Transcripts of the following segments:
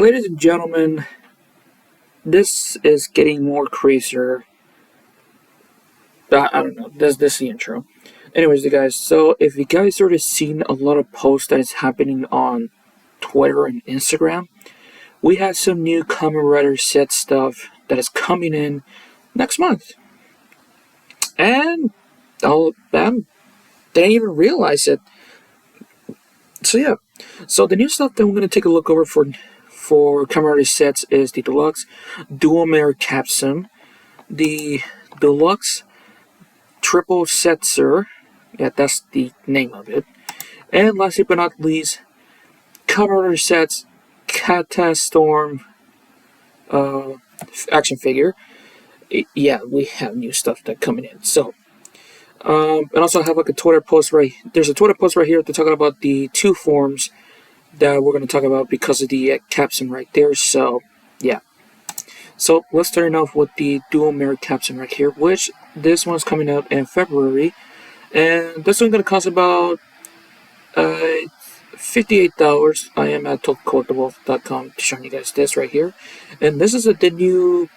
Ladies and gentlemen, this is getting more crazier. I don't know. This is the intro. Anyways, you guys. So if you guys already seen a lot of posts that is happening on Twitter and Instagram, we have some new Kamen Rider set stuff that is coming in next month, and I didn't even realize it. So yeah. So the new stuff that we're gonna take a look over for Kamen Rider sets is the deluxe Dualmare Capsem, the deluxe triple Zeztzer, yeah, that's the name of it, and lastly but not least, Kamen Rider sets Catastrom action figure. Yeah, we have new stuff that coming in. So, and also I have like a Twitter post there's a Twitter post right here to talking about the two forms that we're going to talk about because of the Capsem right there. So, yeah. So let's start off with the Dualmare Capsem right here, which this one's coming out in February, and this one's going to cost about $58. I am at TokenCollectible.com showing you guys this right here, and this is the new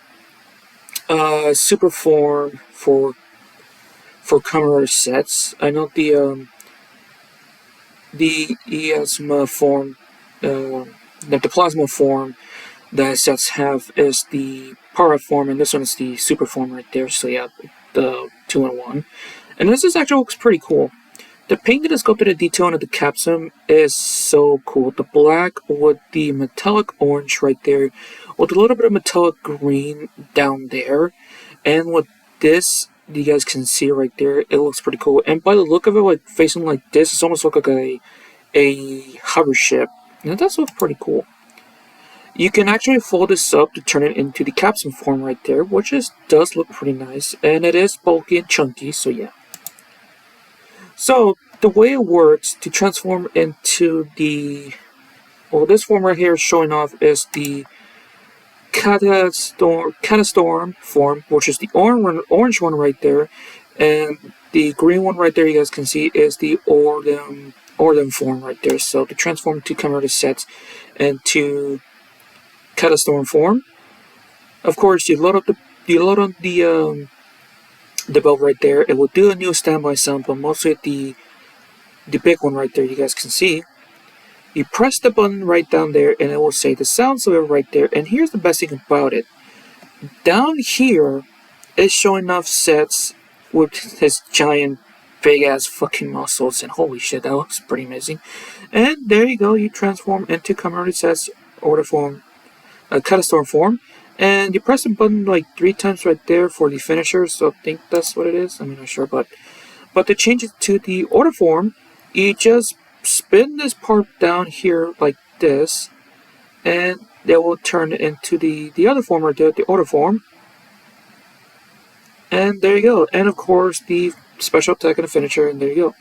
super form for Kamen Rider sets. I know the ESMA form, the plasma form that sets have is the para form, and this one is the super form right there. So yeah, the 2-in-1, and this actually looks pretty cool. The paint that is sculpted in detail into the Capsem is so cool. The black with the metallic orange right there, with a little bit of metallic green down there, and with this, you guys can see right there, it looks pretty cool. And by the look of it, like facing like this, it's almost look like a hover ship. And that's looks pretty cool. You can actually fold this up to turn it into the Capsem form right there, which does look pretty nice, and it is bulky and chunky. So yeah. So the way it works to transform into this form right here showing off is the Catastrom form, which is the orange one right there, and the green one right there you guys can see is the Ordem form right there. So to transform to Kamen Rider sets into Catastrom form, of course you load on the belt right there. It will do a new standby sound, but mostly the big one right there you guys can see. You press the button right down there and it will say the sounds of it right there. And here's the best thing about it. Down here is showing off Zeztz with his giant big ass fucking muscles, and holy shit, that looks pretty amazing. And there you go, you transform into Kamen Rider Zeztz order form, Catastrom form, and you press the button like 3 times right there for the finisher. So I think that's what it is. I'm not sure, but to change it to the order form, you just spin this part down here like this, and they will turn it into the other form right there, the order form. And there you go. And of course the special attack and the finisher, and there you go.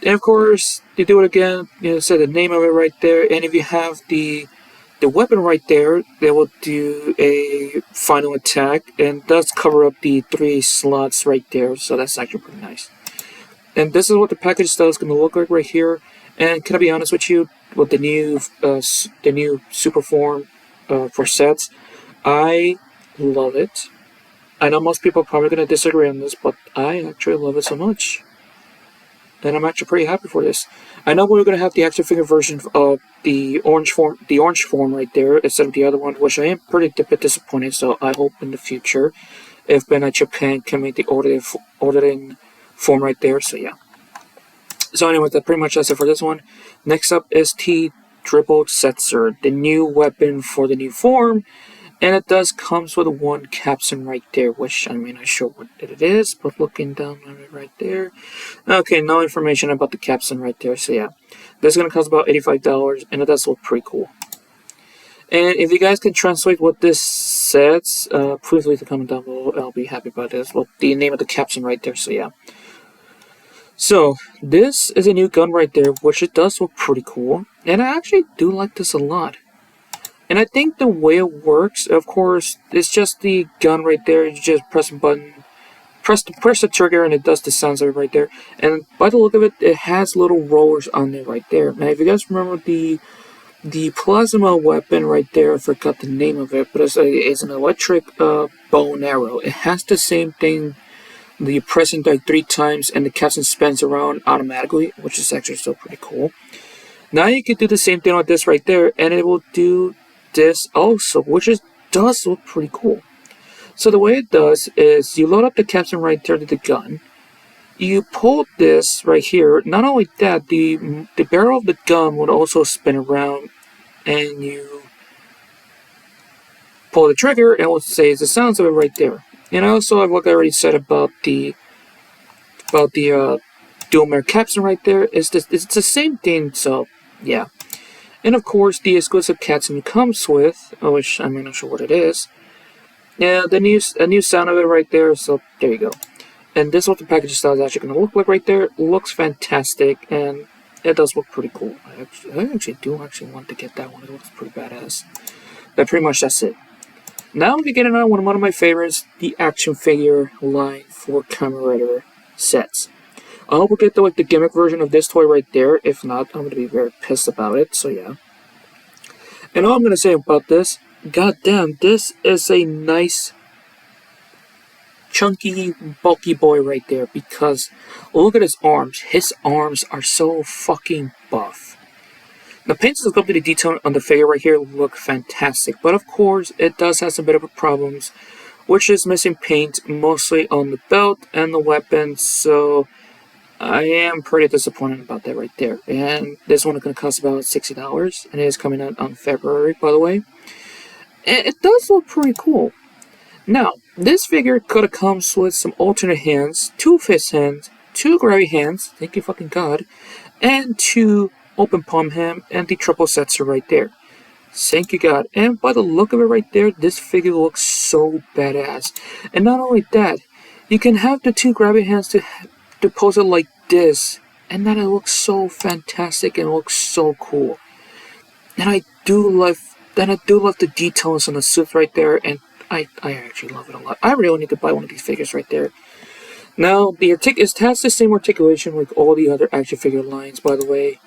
And of course you do it again, say the name of it right there, and if you have the weapon right there, they will do a final attack, and does cover up the 3 slots right there, so that's actually pretty nice. And this is what the package style is going to look like right here. And can I be honest with you, with the new super form for sets, I love it. I know most people are probably going to disagree on this, but I actually love it so much. And I'm actually pretty happy for this. I know we're going to have the action figure version of the orange form right there instead of the other one, which I am pretty bit disappointed. So I hope in the future, if Bandai Japan can make the ordered form right there. So yeah. So anyway, that pretty much that's it for this one. Next up is the triple Zeztzer, the new weapon for the new form. And it does comes with 1 Capsem right there, which I'm not sure what it is, but looking down on it right there. Okay, no information about the Capsem right there, so yeah. This is going to cost about $85, and it does look pretty cool. And if you guys can translate what this says, please leave a comment down below. I'll be happy about this. Well, the name of the Capsem right there, so yeah. So, this is a new gun right there, which it does look pretty cool. And I actually do like this a lot. And I think the way it works, of course, it's just the gun right there. You just press a button, press the trigger, and it does the sounds of it right there. And by the look of it, it has little rollers on it right there. Now, if you guys remember the the plasma weapon right there, I forgot the name of it, but it's an electric bow and arrow. It has the same thing. You press it like 3 times and the capsule spins around automatically, which is actually still pretty cool. Now you can do the same thing with this right there, and it will do this also, which does look pretty cool. So the way it does is you load up the capsule right there to the gun. You pull this right here. Not only that, the barrel of the gun would also spin around, and you pull the trigger, and it will say the sounds of it right there. And also, like I already said about the Dualmare Capsem right there, it's the same thing. So yeah. And of course, the exclusive Catastrom comes with, which I'm not sure what it is. Yeah, a new sound of it right there. So there you go. And this is what the package style is actually going to look like right there. It looks fantastic, and it does look pretty cool. I actually do want to get that one. It looks pretty badass. But pretty much that's it. Now we get on one of my favorites, the action figure line for Kamen Zeztz. I hope we get the gimmick version of this toy right there. If not, I'm going to be very pissed about it. So yeah. And all I'm going to say about this, goddamn, this is a nice, chunky, bulky boy right there, because look at his arms. His arms are so fucking buff. The paint is up to the detail on the figure right here look fantastic, but of course it does have some bit of problems, which is missing paint mostly on the belt and the weapons, so I am pretty disappointed about that right there. And this one is going to cost about $60, and it is coming out on February, by the way. And it does look pretty cool. Now, this figure could have comes with some alternate hands, 2 fist hands, 2 grabby hands, thank you fucking god, and 2 open palm hand, and the triple Zeztzer right there. Thank you god. And by the look of it right there, this figure looks so badass. And not only that, you can have the 2 grabby hands to pose it like this, and then it looks so fantastic and it looks so cool. And I do love the details on the suit right there, and I actually love it a lot. I really need to buy one of these figures right there. Now, it has the same articulation like all the other action figure lines, by the way,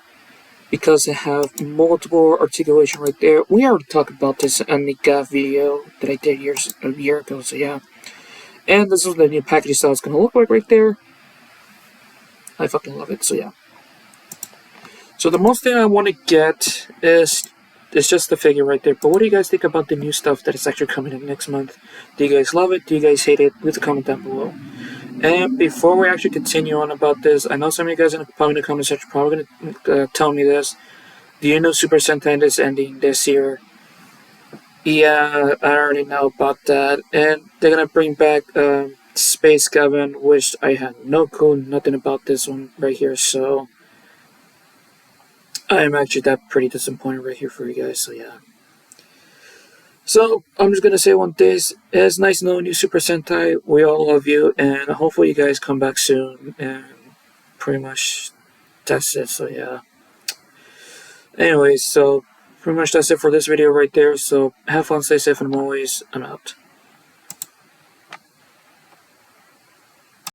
because they have multiple articulation right there. We already talked about this in the GAF video that I did a year ago, so yeah. And this is what the new package style is going to look like right there. I fucking love it, so yeah. So the most thing I want to get is just the figure right there. But what do you guys think about the new stuff that is actually coming in next month? Do you guys love it? Do you guys hate it? Leave a comment down below. And before we actually continue on about this, I know some of you guys probably in the comment section probably going to tell me this. Do you know Super Sentai is ending this year? Yeah, I already know about that. And they're going to bring back Space Kamen, which I had no clue, nothing about this one right here, so I'm actually pretty disappointed right here for you guys, so yeah. So, I'm just gonna say one thing, it's nice knowing you, Super Sentai, we all love you, and hopefully you guys come back soon, and pretty much that's it, so yeah. Anyways, so pretty much that's it for this video right there, so have fun, stay safe, and always, I'm out.